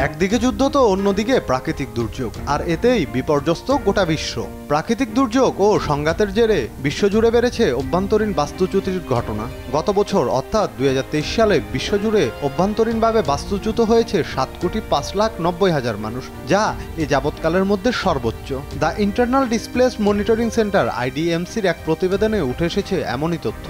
একদিকে যুদ্ধ তো অন্যদিকে প্রাকৃতিক দুর্যোগ, আর এতেই বিপর্যস্ত গোটা বিশ্ব। প্রাকৃতিক দুর্যোগ ও সংঘাতের জেরে বিশ্বজুড়ে বেড়েছে অভ্যন্তরীণ বাস্তুচ্যুতির ঘটনা। গত বছর অর্থাৎ 2023 সালে বিশ্বজুড়ে অভ্যন্তরীণভাবে বাস্তুচ্যুত হয়েছে 7,05,90,000 মানুষ, যা এ যাবৎকালের মধ্যে সর্বোচ্চ। The internal displace monitoring centre IDMCর এক প্রতিবেদনে উঠে এসেছে এমনই তথ্য।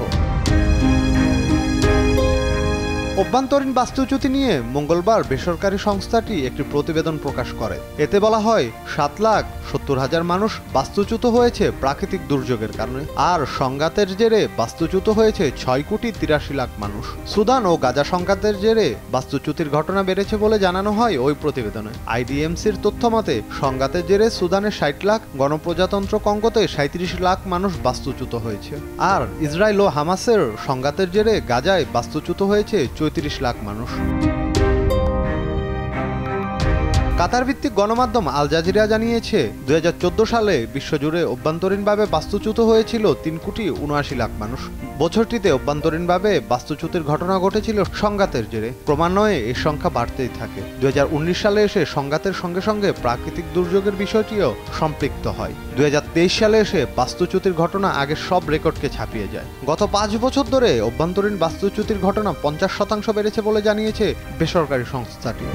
অভ্যন্তরীণ বাস্তুচ্যুতি নিয়ে মঙ্গলবার বেসরকারি সংস্থাটি একটি প্রতিবেদন প্রকাশ করে। এতে বলা হয় 7,70,000 মানুষ বাস্তুচ্যুত হয়েছে প্রাকৃতিক দুর্যোগের কারণে, আর সংঘাতের জেরে বাস্তুচ্যুত হয়েছে 6,83,00,000 মানুষ। সুদান ও গাজা সংঘাতের জেরে বাস্তুচ্যুতির ঘটনা বেড়েছে বলে জানানো হয় ওই প্রতিবেদনে। IDMCর তথ্য মতে সংঘাতের জেরে সুদানে 60 লাখ, গণপ্রজাতন্ত্র কঙ্গোতে 37 লাখ মানুষ বাস্তুচ্যুত হয়েছে, আর ইসরায়েল ও হামাসের সংঘাতের জেরে গাজায় বাস্তুচ্যুত হয়েছে 34 লাখ মানুষ। কাতার ভিত্তিক গণমাধ্যম আল জাজিরা জানিয়েছে 2014 সালে বিশ্বজুড়ে অভ্যন্তরীণভাবে বাস্তুচ্যুত হয়েছিল 3,79,00,000 মানুষ। বছরটিতে অভ্যন্তরীণভাবে বাস্তুচ্যুতির ঘটনা ঘটেছিল সংঘাতের জেরে। ক্রমান্বয়ে এর সংখ্যা বাড়তেই থাকে। 2019 সালে এসে সংঘাতের সঙ্গে সঙ্গে প্রাকৃতিক দুর্যোগের বিষয়টিও সম্পৃক্ত হয়। 2023 সালে এসে বাস্তুচ্যুতির ঘটনা আগের সব রেকর্ডকে ছাপিয়ে যায়। গত 5 বছর ধরে অভ্যন্তরীণ বাস্তুচ্যুতির ঘটনা 50% বেড়েছে বলে জানিয়েছে বেসরকারি সংস্থাটি।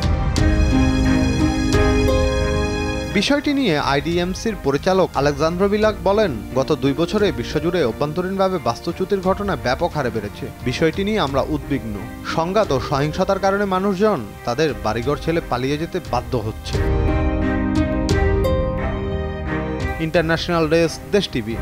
বিষয়টি নিয়ে IDMCর পরিচালক আলেকজান্দ্র বিলাক বলেন, গত 2 বছরে বিশ্বজুড়ে অভ্যন্তরীণভাবে বাস্তুচ্যুতির ঘটনা ব্যাপক হারে বেড়েছে। বিষয়টি নিয়ে আমরা উদ্বিগ্ন। সংঘাত ও সহিংসতার কারণে মানুষজন তাদের বাড়িঘর ছেড়ে পালিয়ে যেতে বাধ্য হচ্ছে। ইন্টারন্যাশনাল ডেস্ক, দেশ টিভি।